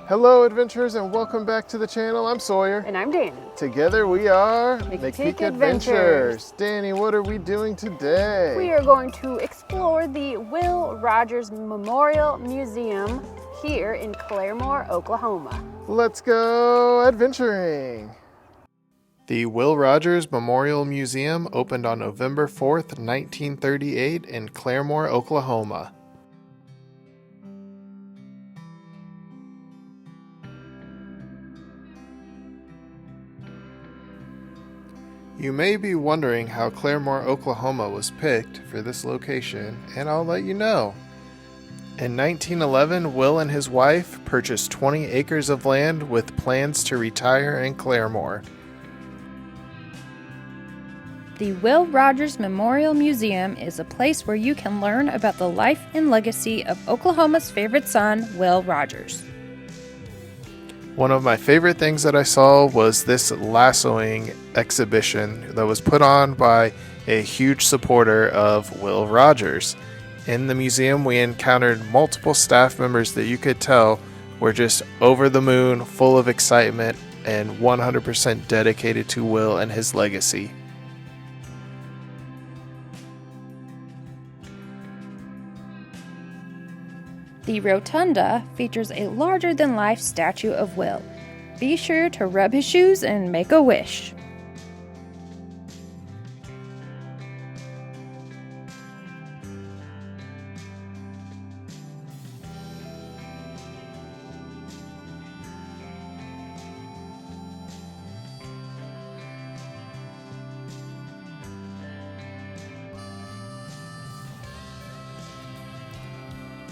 Hello adventurers and welcome back to the channel. I'm Sawyer. And I'm Danny. Together we are McPeek Adventures. Danny, what are we doing today? We are going to explore the Will Rogers Memorial Museum here in Claremore, Oklahoma. Let's go adventuring. The Will Rogers Memorial Museum opened on November 4th, 1938 in Claremore, Oklahoma. You may be wondering how Claremore, Oklahoma was picked for this location, and I'll let you know. In 1911, Will and his wife purchased 20 acres of land with plans to retire in Claremore. The Will Rogers Memorial Museum is a place where you can learn about the life and legacy of Oklahoma's favorite son, Will Rogers. One of my favorite things that I saw was this lassoing exhibition that was put on by a huge supporter of Will Rogers. In the museum, we encountered multiple staff members that you could tell were just over the moon, full of excitement, and 100% dedicated to Will and his legacy. The rotunda features a larger-than-life statue of Will. Be sure to rub his shoes and make a wish.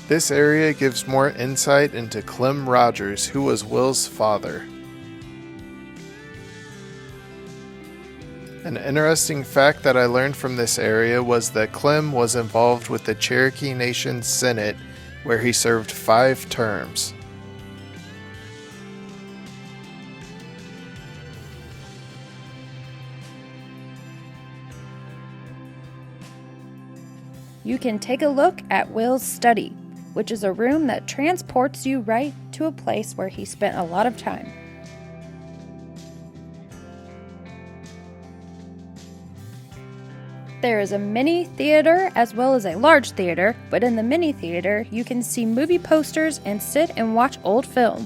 This area gives more insight into Clem Rogers, who was Will's father. An interesting fact that I learned from this area was that Clem was involved with the Cherokee Nation Senate, where he served 5 terms. You can take a look at Will's study, which is a room that transports you right to a place where he spent a lot of time. There is a mini theater as well as a large theater, but in the mini theater you can see movie posters and sit and watch old film.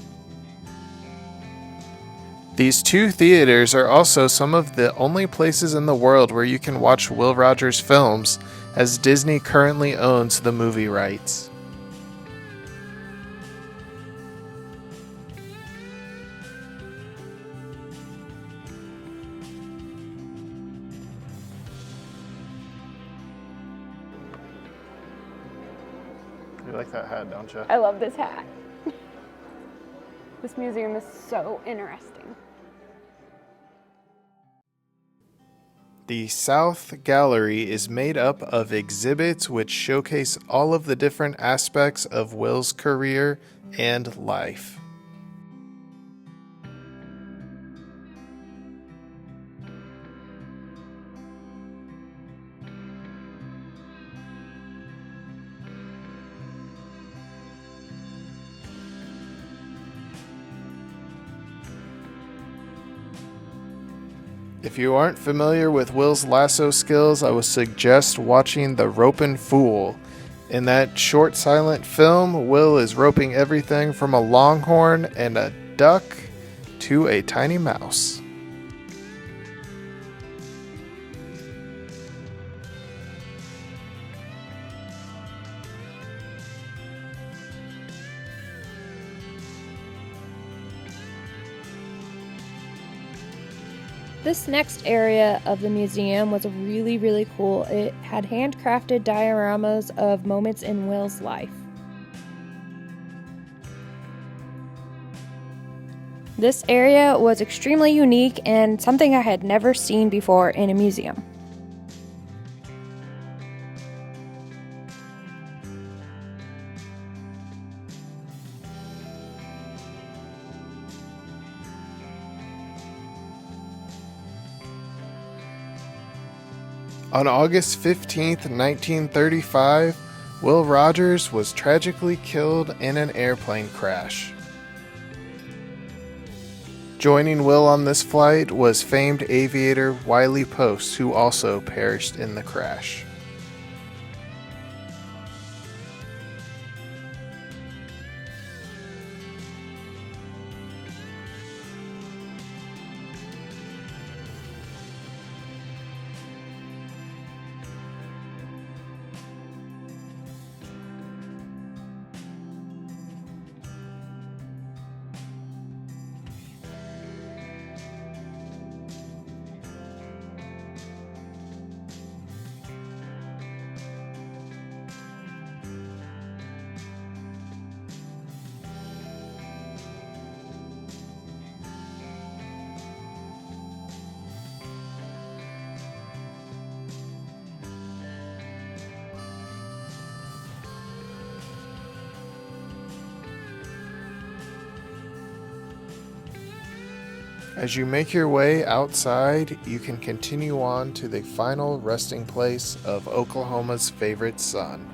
These 2 theaters are also some of the only places in the world where you can watch Will Rogers films, as Disney currently owns the movie rights. You like that hat, don't you? I love this hat. This museum is so interesting. The South Gallery is made up of exhibits which showcase all of the different aspects of Will's career and life. If you aren't familiar with Will's lasso skills, I would suggest watching The Ropin' Fool. In that short silent film, Will is roping everything from a longhorn and a duck to a tiny mouse. This next area of the museum was really cool. It had handcrafted dioramas of moments in Will's life. This area was extremely unique and something I had never seen before in a museum. On August 15th, 1935, Will Rogers was tragically killed in an airplane crash. Joining Will on this flight was famed aviator Wiley Post, who also perished in the crash. As you make your way outside, you can continue on to the final resting place of Oklahoma's favorite son.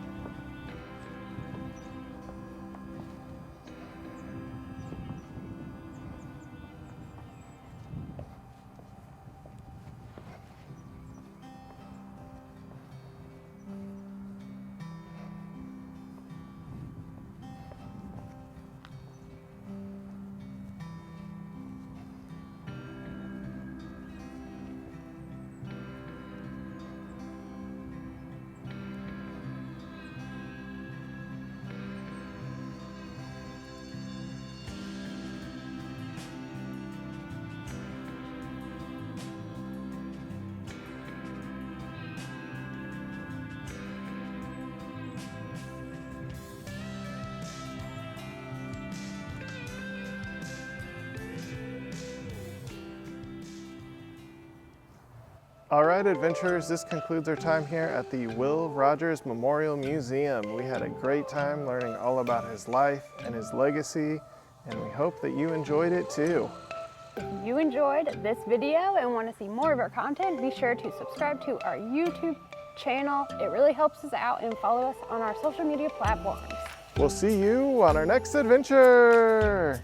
All right, adventurers, this concludes our time here at the Will Rogers Memorial Museum. We had a great time learning all about his life and his legacy, and we hope that you enjoyed it too. If you enjoyed this video and want to see more of our content, be sure to subscribe to our YouTube channel. It really helps us out, and follow us on our social media platforms. We'll see you on our next adventure.